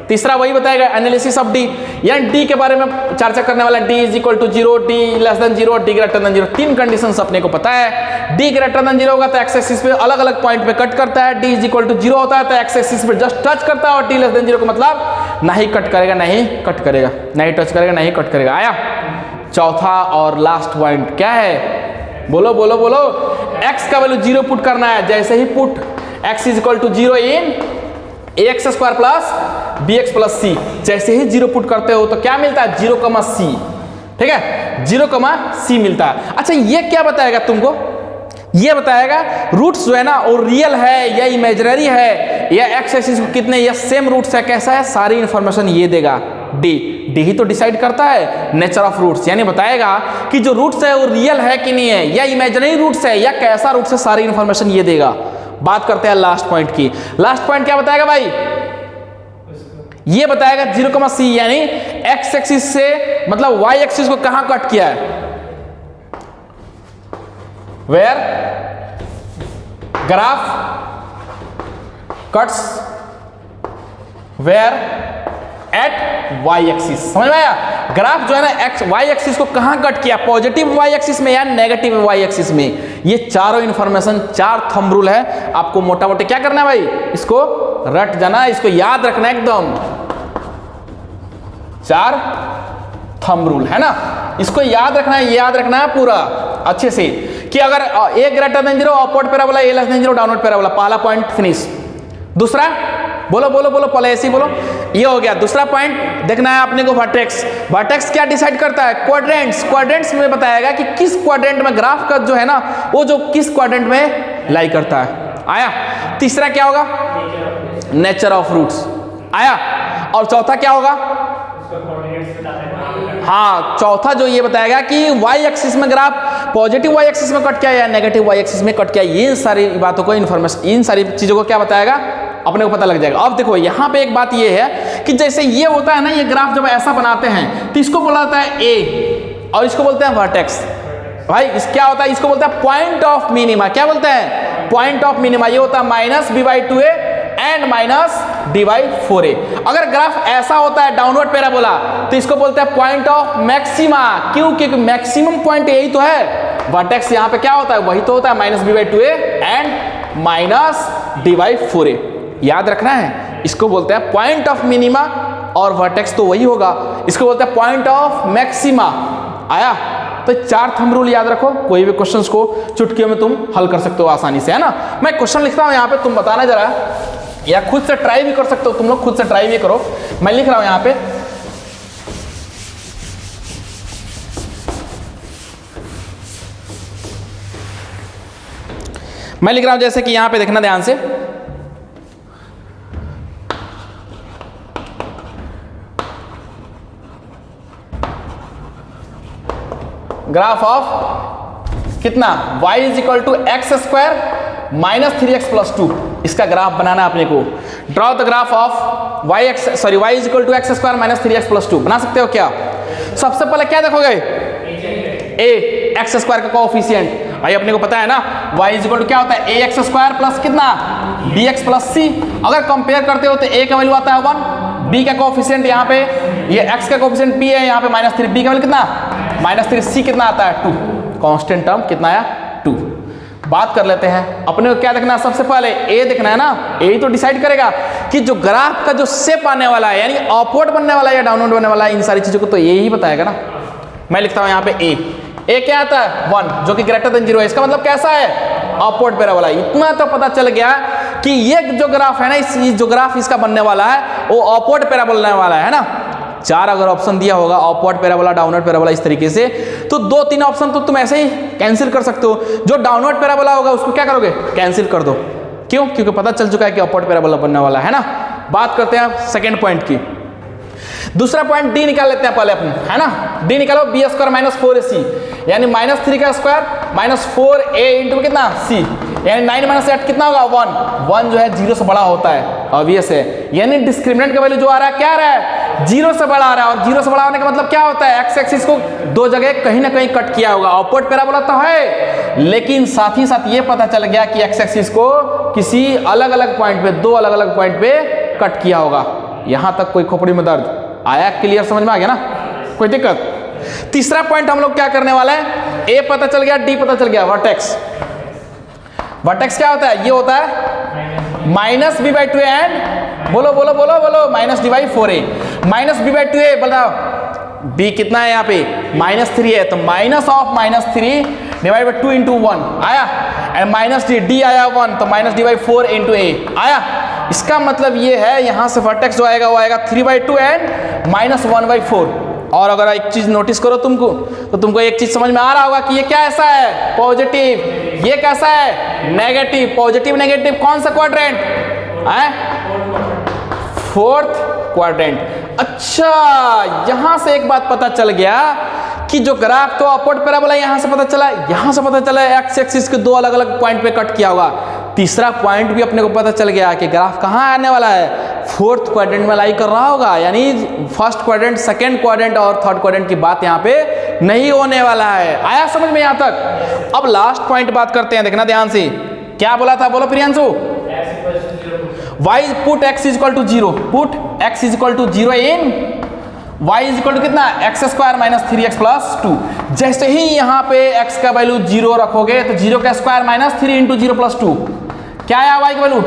तीसरा वही बताएगा एनालिसिस ऑफ डी, यानी डी के बारे में चर्चा करने वाला। D is equal to 0, d less than 0, d greater than 0। 3 conditions अपने को पता है। डी ग्रेटर देन 0 होगा तो एक्स एक्सिस पे अलग अलग पॉइंट पे कट करता है। डी इज इक्वल टू 0 होता है तो एक्स एक्सिस पे जस्ट टच करता है, और डी लेस देन 0 का मतलब नहीं कट करेगा, नहीं कट करेगा, नहीं टच करेगा, नहीं कट करेगा। आया? चौथा और लास्ट पॉइंट क्या है? बोलो बोलो बोलो। एक्स का वैल्यू 0 पुट करना है। जैसे ही put X is equal to 0 in ax square plus bx plus c, जैसे ही 0 पुट करते हो तो क्या मिलता है? 0, c। ठीक है, 0, c मिलता है। अच्छा, ये क्या बताएगा तुमको? ये बताएगा रूट्स जो है ना वो रियल है या इमेजिनरी है, या एक्स एक्सिस कितने या सेम रूट्स है, कैसा है, सारी इंफॉर्मेशन ये देगा। डी ही तो डिसाइड करता है नेचर ऑफ रूट्स, यानी बताएगा कि जो रूट्स है वो रियल है कि नहीं है, या इमेजिनरी रूट्स है, या कैसा रूट्स है, सारी इंफॉर्मेशन ये देगा। बात करते हैं लास्ट पॉइंट की। लास्ट पॉइंट क्या बताएगा भाई? ये बताएगा 0, c, यानी एक्स एक्सिस से मतलब y एक्सिस को कहां कट किया है, where graph cuts where at y axis. समझ में आया? ग्राफ जो है ना एक्स y एक्सिस को कहां कट किया, पॉजिटिव y एक्सिस में या नेगेटिव y एक्सिस में। ये चारों इंफॉर्मेशन, 4 थंब रूल है। आपको मोटा मोटी क्या करना है भाई? इसको रट जाना, इसको याद रखना एकदम। 4 थंब रूल है ना, इसको याद रखना है, याद रखना है पूरा अच्छे से कि अगर a greater than 0 upward parabola, a less than 0 downward parabola. पहला पॉइंट फिनिश। दूसरा बोलो बोलो बोलो, पहले ऐसे ही बोलो, ये हो गया। दूसरा पॉइंट देखना है अपने को वर्टेक्स। वर्टेक्स क्या डिसाइड करता है? क्वाड्रेंट्स। क्वाड्रेंट्स में बताएगा कि किस क्वाड्रेंट में ग्राफ का जो है ना वो जो किस क्वाड्रेंट में लाई करता है। आया। तीसरा क्या होगा? नेचर ऑफ रूट्स आया। और चौथा क्या होगा? हाँ, चौथा जो ये बताएगा कि वाई एक्सिस में ग्राफ पॉजिटिव वाई एक्सिस में कट किया या नेगेटिव वाई एक्सिस में कट किया। ये सारी बातों को इन्फॉर्मेशन, इन सारी चीजों को क्या बताएगा अपने को पता लग जाएगा। अब देखो यहाँ पे एक बात ये है कि जैसे ये होता है ना, ये ग्राफ जब ऐसा बनाते हैं तो इसको बोला जाता है ए और इसको बोलते हैं वर्टेक्स। भाई इस क्या होता है? इसको बोलते हैं पॉइंट ऑफ मिनिमा। क्या बोलते हैं? Point of minima. ये होता है minus b by 2a and minus d by 4a। अगर ग्राफ ऐसा होता है डाउनवर्ड पैराबोला तो इसको बोलते हैं पॉइंट ऑफ मैक्सिमा। क्यों? क्योंकि मैक्सिमम पॉइंट यही तो है। वर्टेक्स यहाँ पे क्या होता है? वही तो होता है minus b by 2a and minus d by 4a। याद रखना है, इसको बोलते हैं पॉइंट ऑफ मिनिमा और वर्टेक्स तो वही होगा, इसको बोलते हैं पॉइंट ऑफ मैक्सिमा। आया? तो 4 थंब रूल याद रखो, कोई भी क्वेश्चंस को चुटकियों में तुम हल कर सकते हो आसानी से, है ना। मैं क्वेश्चन लिखता हूं यहाँ पे, तुम बताना जरा, या खुद से ट्राई भी कर सकते हो, तुम लोग खुद से ट्राई भी करो। मैं लिख रहा हूं यहाँ पे, मैं लिख रहा हूं जैसे कि यहाँ पे देखना ध्यान से, ग्राफ ऑफ कितना y is equal to x square minus 3x plus 2। इसका ग्राफ बनाना अपने को। Draw the graph of y is equal to x square minus 3x plus 2। बना सकते हो क्या? सबसे पहले क्या देखोगे? a, एक्स स्क्वायर का कोएफिशिएंट। भाई अपने को पता है ना y इज इक्वल टू क्या होता है? a एक्स स्क्वायर प्लस कितना? bx plus c। अगर कंपेयर करते हो तो a का वैल्यू आता है 1, b का कोएफिशिएंट यहाँ पे, ये x का कोएफिशिएंट p है यहाँ पे माइनस 3, b का वैल्यू कितना? माइनस 3, c कितना आता है? 2। कांस्टेंट टर्म कितना आया? 2। बात कर लेते हैं, अपने को क्या देखना है? सबसे पहले a देखना है ना। a ही तो डिसाइड करेगा कि जो ग्राफ का जो शेप आने वाला है, यानी अपवर्ड बनने वाला है या डाउनवर्ड बनने वाला है, इन सारी चीजों को तो a ही बताएगा ना। मैं लिखता हूं यहाँ पे a क्या आता है? 1, जो कि ग्रेटर देन 0 है। इसका मतलब कैसा है? Upward parabola. इतना तो पता चल गया कि ये जो ग्राफ है ना, इस जो ग्राफ इसका बनने वाला है वो अपवर्ड पैराबोला बनने वाला है ना। 4 अगर ऑप्शन दिया होगा, अपवर्ड पैराबोला, डाउनवर्ड पैराबोला, इस तरीके से, तो 2-3 ऑप्शन तो तुम ऐसे ही कैंसिल कर सकते हो। जो डाउनवर्ड पैराबोला होगा उसको क्या करोगे? कैंसिल कर दो। क्यों? क्योंकि पता चल चुका है कि अपवर्ड पैराबोला बनने वाला है ना। बात करते हैं सेकंड पॉइंट की। दूसरा पॉइंट डी निकाल लेते हैं पहले अपन, है ना। डी निकालो, बी स्क्वायर माइनस 4ac, यानी माइनस 3 का स्क्वायर माइनस 4a इंटू कितना? c, यानी 9 माइनस 8 कितना होगा? 1। 1 जो है 0 से बड़ा होता है, ऑब्वियस है। यानी डिस्क्रिमिनेंट का वैल्यू जो आ रहा है क्या आ रहा है? 0 से बड़ा आ रहा है। और 0 से बड़ा होने का मतलब क्या होता है? एक्स एक्सिस को 2 जगह कहीं ना कहीं कट किया होगा। अपवर्ड पैराबोला तो है, लेकिन साथ ही साथ ये पता चल गया कि एक्स एक्सिस को किसी अलग अलग पॉइंट पे, 2 अलग अलग पॉइंट पे कट किया होगा। यहां तक कोई खोपड़ी में दर्द आया? क्लियर समझ में आ गया ना? कोई दिक्कत? तीसरा पॉइंट हम लोग क्या करने वाले हैं? ए पता चल गया, डी पता चल गया, वर्टेक्स। वर्टेक्स क्या होता है? ये होता है माइनस बी बाई 2 एंड बोलो बोलो बोलो बोलो minus d by 4a। Minus b by 2a बताओ, b कितना है यहाँ पे? माइनस 3 है, तो minus of minus 3 divide by 2 into 1 आया। एंड माइनस डी आया 1, तो minus d by 4 into a आया। इसका मतलब ये है यहाँ से वर्टेक्स जो आएगा वो आएगा 3/2 एंड माइनस 1/4। और अगर एक चीज नोटिस करो तुमको, तो तुमको एक चीज समझ में आ रहा होगा कि ये क्या ऐसा है? पॉजिटिव। ये कैसा है? नेगेटिव। पॉजिटिव नेगेटिव कौन सा क्वाड्रेंट है? 4th quadrant. अच्छा, यहां से एक बात पता चल गया कि जो ग्राफ तो अपवर्ड पैराबोला यहां से पता चला, यहां से पता चला एक्स एक्सिस के 2 अलग अलग पॉइंट पे कट किया होगा। तीसरा पॉइंट भी अपने को पता चल गया कि ग्राफ कहाँ आने वाला है? 4th क्वाड्रेंट में लाई कर रहा होगा। यानी फर्स्ट क्वाड्रेंट, सेकंड क्वाड्रेंट और थर्ड क्वाड्रेंट की बात यहाँ पे नहीं होने वाला है। आया समझ में यहाँ तक? अब लास्ट पॉइंट बात करते हैं, देखना ध्यान से। क्या बोला था? बोलो Priyanshu. y put x is equal to 0, put x is equal to 0 in y is equal to कितना? X square minus 3x plus 2। जैसे ही यहाँ पे x का वैल्यू 0 रखोगे तो 0 का स्क्वायर माइनस 3 इंटू 0 प्लस 2 क्या आया? y का वैल्यू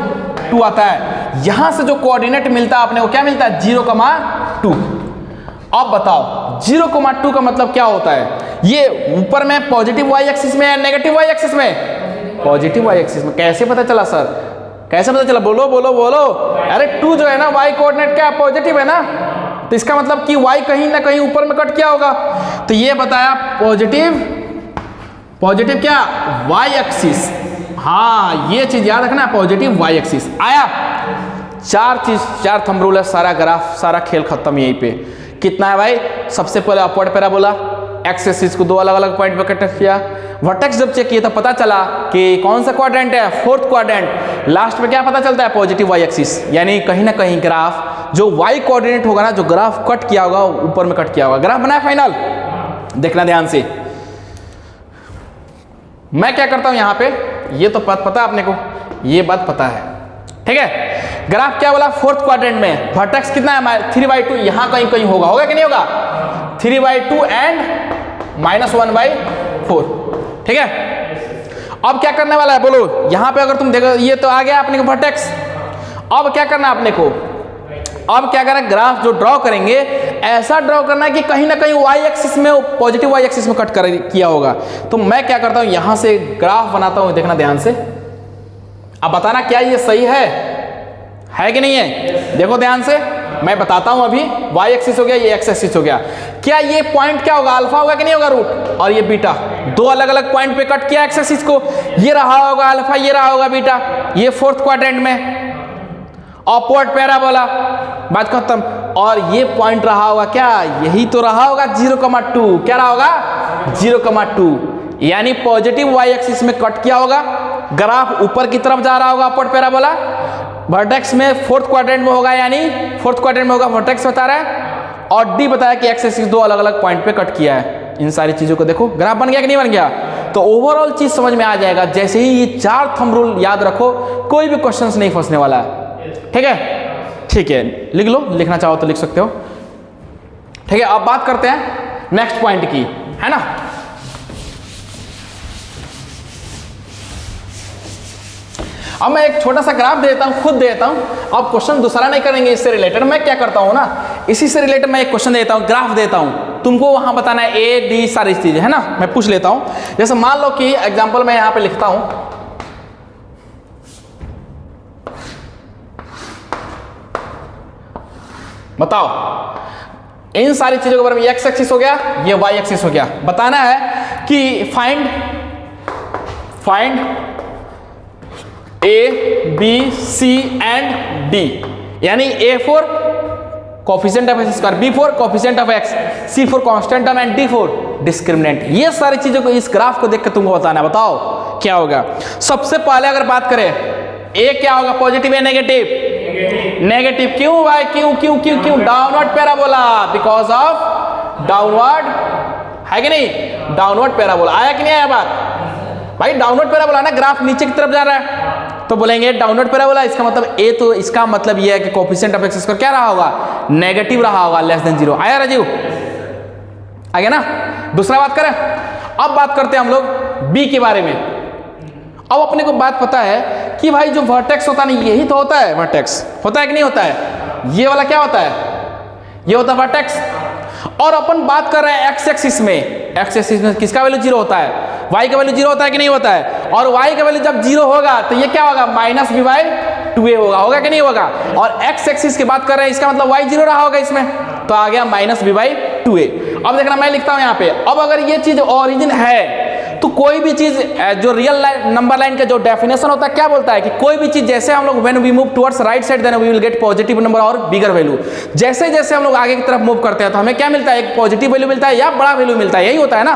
2 आता है। यहां से जो कोऑर्डिनेट मिलता है अपने को क्या मिलता है? 0,2। अब बताओ 0,2 का मतलब क्या होता है? ये ऊपर में पॉजिटिव y एक्सिस में या नेगेटिव y एक्सिस में? पॉजिटिव y एक्सिस में। कैसे पता चला सर? कैसे पता चला? बोलो बोलो बोलो। अरे 2 जो है ना, y कोऑर्डिनेट क्या पॉजिटिव है ना, तो इसका मतलब कि y कहीं ना कहीं ऊपर में कट किया होगा। तो ये बताया पॉजिटिव, पॉजिटिव क्या? y एक्सिस, हाँ ये चीज याद रखना, पॉजिटिव वाई एक्सिस आया। चार थंब रूल है, सारा ग्राफ सारा खेल खत्म यहीं पे। कितना है भाई, सबसे पहले अपवर्ड पैराबोला, एक्स एक्सिस को दो अलग अलग पॉइंट पे कट किया, वर्टेक्स जब चेक किया तो पता चला कि कौन सा क्वाड्रेंट है, फोर्थ क्वाड्रेंट। लास्ट में क्या पता चलता है, पॉजिटिव वाई एक्सिस, यानी कहीं ना कहीं ग्राफ जो वाई कोऑर्डिनेट होगा ना, जो ग्राफ कट किया होगा ऊपर में कट किया होगा। ग्राफ बना है फाइनल, देखना ध्यान से। मैं क्या करता हूं यहां पे, ये तो पता है अपने को, ये बात पता है, ठीक है। ग्राफ क्या बोला, फोर्थ क्वाड्रेंट में वर्टेक्स कितना है 3/2, यहां कहीं कहीं होगा कि नहीं होगा, 3/2 एंड -1/4, ठीक है। अब क्या करने वाला है बोलो, यहां पे अगर तुम देखो ये तो आ गया अपने को वर्टेक्स। अब क्या करना है अपने को, अब क्या करना है, ग्राफ जो ड्रॉ करेंगे ऐसा ड्रॉ करना है कि कहीं ना कहीं वाई एक्सिस में, पॉजिटिव वाई एक्सिस में कट कर किया होगा। तो मैं क्या करता हूं, यहां से ग्राफ बनाता हूं, देखना ध्यान से। अब बताना क्या ये सही है कि नहीं है। देखो ध्यान से, मैं बताता हूं अभी। वाई एक्सिस हो गया, ये एक्स एक्सिस हो गया। क्या ये पॉइंट क्या होगा, अल्फा होगा कि नहीं होगा, रूट, और ये बीटा, दो अलग अलग पॉइंट पे कट किया एक्स एक्सिस को। ये रहा होगा अल्फा, ये रहा होगा बीटा, ये फोर्थ क्वाड्रेंट में अपवर्ड पैराबोला, बात खत्म। और ये पॉइंट रहा होगा क्या, यही तो रहा होगा 0,2, क्या रहा होगा 0,2, यानी पॉजिटिव वाई एक्सिस में कट किया होगा। ग्राफ ऊपर की तरफ जा रहा होगा अपवर्ड पैराबोला, वर्टेक्स में फोर्थ क्वाड्रेंट में होगा, यानी फोर्थ क्वाड्रेंट में होगा, वर्टेक्स बता रहा है। और डी बताया कि एक्स एक्सिस दो अलग अलग पॉइंट पे कट किया है। इन सारी चीजों को देखो, ग्राफ बन गया कि नहीं बन गया। तो ओवरऑल चीज समझ में आ जाएगा। जैसे ही ये 4 थंब रूल याद रखो, कोई भी क्वेश्चंस नहीं फंसने वाला है, ठीक है। ठीक है, लिख लो, लिखना चाहो तो लिख सकते हो, ठीक है। अब बात करते हैं नेक्स्ट पॉइंट की, है ना। अब मैं एक छोटा सा ग्राफ देता हूं, खुद देता हूं। अब क्वेश्चन दूसरा नहीं करेंगे इससे रिलेटेड। मैं क्या करता हूं ना, इसी से रिलेटेड मैं एक क्वेश्चन देता हूं, ग्राफ देता हूं, तुमको वहां बताना है ए डी सारी चीजें, है ना। मैं पूछ लेता हूं, जैसे मान लो कि एग्जांपल मैं यहां पे लिखता हूं, बताओ इन सारी चीजों के बारे में। एक्स एक्सिस हो गया, ये वाई एक्सिस हो गया। बताना है कि find A B C and D, यानी A4 coefficient of x square, B4 coefficient of x, C4 constant term and D4 discriminant. ये सारी चीजों को इस ग्राफ को देख के तुमको बताना है। बताओ क्या होगा। सबसे पहले अगर बात करें, ए क्या होगा, पॉजिटिव या नेगेटिव, नेगेटिव। क्यों भाई, क्यों क्यों क्यों क्यों, downward parabola, because of downward, है कि नहीं, डाउनवर्ड पैराबोला। आया कि नहीं आया बात भाई, डाउनवर्ड पैराबोला ना, ग्राफ नीचे की तरफ जा रहा है तो बोलेंगे डाउनवर्ड पैराबोला। इसका मतलब ए, तो इसका मतलब ये है कि कोफिशिएंट ऑफ एक्स का क्या रहा होगा, नेगेटिव रहा होगा, लेस देन 0। आया राजीव, आ गया ना। दूसरा बात करें, अब बात करते हैं हम लोग बी के बारे में। अब अपने को बात पता है कि भाई जो वर्टेक्स होता है ना, यही तो होता है वर्टेक्स, होता है कि नहीं होता है। ये वाला क्या होता है, ये होता है वर्टेक्स। और अपन बात कर रहे हैं एक्स एक्सिस में, एक्स एक्सिस में किसका वैल्यू 0 होता है, y का वैल्यू 0 होता है कि नहीं होता है। और y का वैल्यू जब 0 होगा तो ये क्या होगा, -b/2a होगा कि नहीं होगा। और x एक्सिस की बात कर रहे हैं, इसका मतलब y 0 रहा होगा इसमें, तो आ गया -b/2a। अब देखना मैं लिखता हूं यहाँ पे, अब अगर ये चीज ओरिजिन है तो कोई भी चीज जो रियल नंबर लाइन का जो डेफिनेशन होता है क्या बोलता है कि कोई भी चीज जैसे हम लोग when we move towards right side then we will get positive number और बिगर वैल्यू। जैसे जैसे हम लोग आगे की तरफ मूव करते हैं तो हमें क्या मिलता है, एक पॉजिटिव वैल्यू मिलता है या बड़ा वैल्यू मिलता है, यही होता है ना।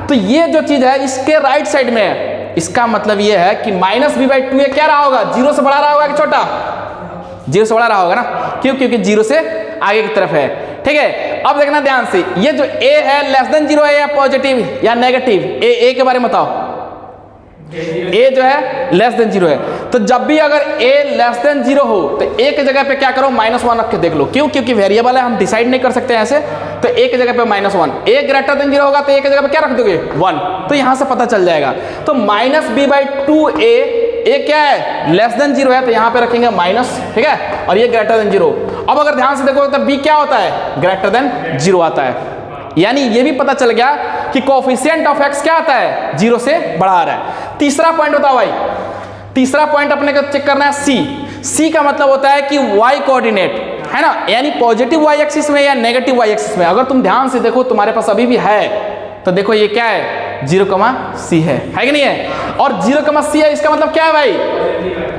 तो ये जो चीज है इसके राइट साइड में है, इसका मतलब ये है कि -b/2a क्या रहा होगा, 0 से बड़ा रहा होगा कि छोटा, 0 से बड़ा रहा होगा ना। क्यों, क्योंकि 0 से आगे की तरफ है, ठीक है। अब देखना ध्यान से, ये जो a है लेस देन 0 है या पॉजिटिव या नेगेटिव, ए के बारे में बताओ। a जो है लेस देन 0 है, तो जब भी अगर a लेस देन 0 हो तो a की जगह पे क्या करो, -1 रख के देख लो। क्यों, क्योंकि वेरिएबल है, हम डिसाइड नहीं कर सकते ऐसे। तो a की जगह पे -1, a ग्रेटर देन 0 होगा तो a की जगह पे क्या रख दोगे, 1। तो यहां से पता चल जाएगा। तो -b/2a, a क्या है, लेस देन 0 है तो यहां पे रखेंगे माइनस, ठीक है। और ये ग्रेटर देन 0। अब अगर ध्यान से देखो तो b क्या होता है, ग्रेटर देन 0 आता है। यानी ये भी पता चल गया कि कोफिशिएंट ऑफ x क्या आता है, 0 से बड़ा आ रहा है। तीसरा पॉइंट बताओ भाई, तीसरा पॉइंट अपने को चेक करना है c का मतलब होता है कि y कोऑर्डिनेट, है ना, यानी पॉजिटिव y एक्सिस में या नेगेटिव y एक्सिस में। अगर तुम ध्यान से देखो तुम्हारे पास अभी भी है तो देखो ये क्या है, 0,c है कि नहीं है? और 0,c है, इसका मतलब क्या है भाई?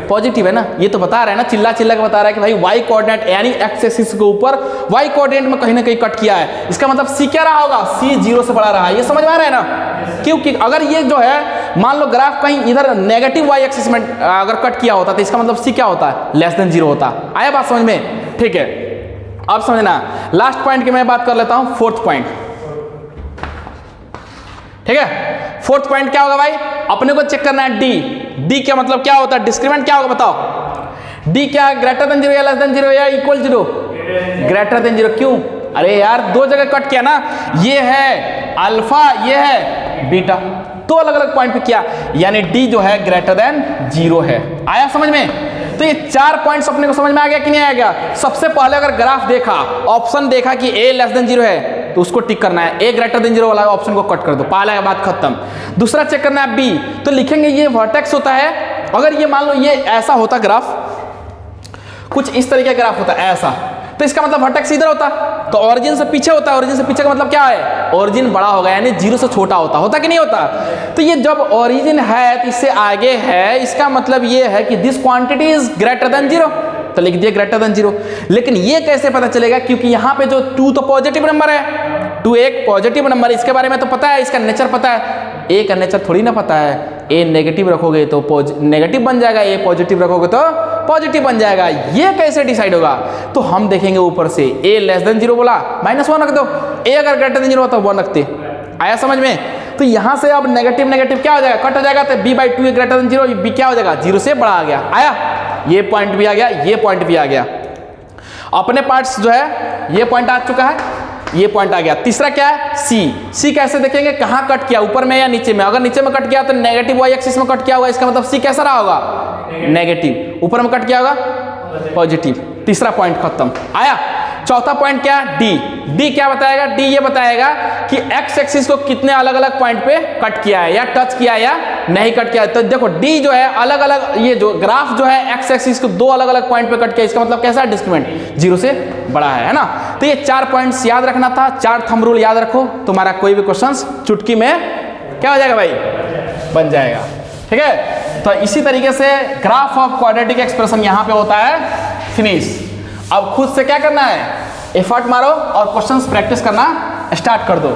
पॉजिटिव है ना। ये तो बता रहा है ना, चिल्ला चिल्ला के बता रहा है कि भाई वाई कोऑर्डिनेट यानी एक्स एक्सिस के ऊपर वाई कोऑर्डिनेट में कहीं ना कहीं कट किया है। इसका मतलब c क्या रहा होगा? c 0 से बड़ा रहा है। ये समझ में आ रहा है ना? क्योंकि अगर ये जो है मान लो ग्राफ कहीं इधर नेगेटिव वाई एक्सिस में अगर कट किया होता तो इसका मतलब c क्या होता है? लेस देन 0 होता। आया बात समझ में? ठीक है, अब समझना। लास्ट पॉइंट की मैं बात कर लेता हूं, फोर्थ पॉइंट। ठीक है, फोर्थ पॉइंट क्या होगा भाई? अपने को चेक करना है डी क्या मतलब क्या होता है? डिस्क्रिमिनेंट क्या होगा बताओ? डी क्या है? ग्रेटर देन 0 या लेस देन 0 या इक्वल 0? Greater than 0। क्यों? अरे यार दो जगह कट किया ना, ये है अल्फा, ये है बीटा, दो अलग अलग पॉइंट पे किया, यानी डी जो है ग्रेटर देन 0 है। आया समझ में? तो ये 4 पॉइंट्स अपने को समझ में आ गया कि नहीं आ गया? सबसे पहले अगर ग्राफ देखा, ऑप्शन देखा कि ए लेस देन 0 है तो उसको टिक करना है, ए ग्रेटर देन 0 वाला ऑप्शन को कट कर दो, पहला बात खत्म। दूसरा चेक करना है बी, तो लिखेंगे ये वर्टेक्स होता है। अगर ये मान लो ये ऐसा होता ग्राफ, कुछ इस तरीके का ग्राफ होता है ऐसा, तो इसका मतलब वर्टेक्स इधर होता, तो ओरिजिन से पीछे होता है। ओरिजिन से पीछे का मतलब क्या है? ओरिजिन बड़ा होगा, यानी 0 से छोटा होता कि नहीं होता? तो ये जब ओरिजिन है तो इससे आगे है, इसका मतलब ये है कि this quantity is greater than 0, तो लिख दिए ग्रेटर देन 0। लेकिन ये कैसे पता चलेगा? क्योंकि यहाँ पे जो 2 तो पॉजिटिव नंबर है, 2 एक पॉजिटिव नंबर, इसके बारे में तो पता है, इसका नेचर पता है। ए का नेचर थोड़ी ना पता है। ए नेगेटिव रखोगे तो नेगेटिव बन जाएगा, ए पॉजिटिव रखोगे तो पॉजिटिव बन जाएगा। ये कैसे डिसाइड होगा? तो हम देखेंगे ऊपर से, ए लेस देन 0 बोला, -1 रख दो, ए अगर ग्रेटर देन 0 होता 1 रखते। आया समझ में? तो यहां से अब नेगेटिव नेगेटिव क्या हो जाएगा? कट हो जाएगा, तो b/2 ग्रेटर देन 0, b क्या हो जाएगा? 0 से बड़ा आ गया। आया, ये पॉइंट भी आ गया, ये पॉइंट भी आ गया। अपने पार्ट्स जो है ये पॉइंट आ चुका है, ये पॉइंट आ गया। तीसरा क्या है? सी कैसे देखेंगे? कहाँ कट किया, ऊपर में या नीचे में? अगर नीचे में कट किया तो नेगेटिव वाई एक्सिस में कट किया होगा, इसका मतलब सी कैसा रहा होगा? नेगेटिव। ऊपर में कट किया होगा पॉजिटिव। तीसरा पॉइंट खत्म। आया। चौथा पॉइंट क्या? डी क्या बताएगा? डी ये बताएगा कि एक्स एक्सिस को कितने अलग अलग पॉइंट पे कट किया है, या टच किया है या नहीं कट किया है। तो देखो डी जो है अलग अलग, ये जो ग्राफ जो है एक्स एक्सिस को 2 अलग अलग पॉइंट पे कट किया, इसका मतलब कैसा है? डिस्क्रिमिनेंट 0 से बड़ा है ना। तो ये 4 पॉइंट्स याद रखना था, 4 थंब रूल याद रखो, तुम्हारा कोई भी क्वेश्चन चुटकी में क्या हो जाएगा भाई? बन जाएगा। ठीक है, तो इसी तरीके से ग्राफ ऑफ क्वाड्रेटिक एक्सप्रेशन यहां पे होता है फिनिश। अब खुद से क्या करना है? एफर्ट मारो और क्वेश्चंस प्रैक्टिस करना स्टार्ट कर दो।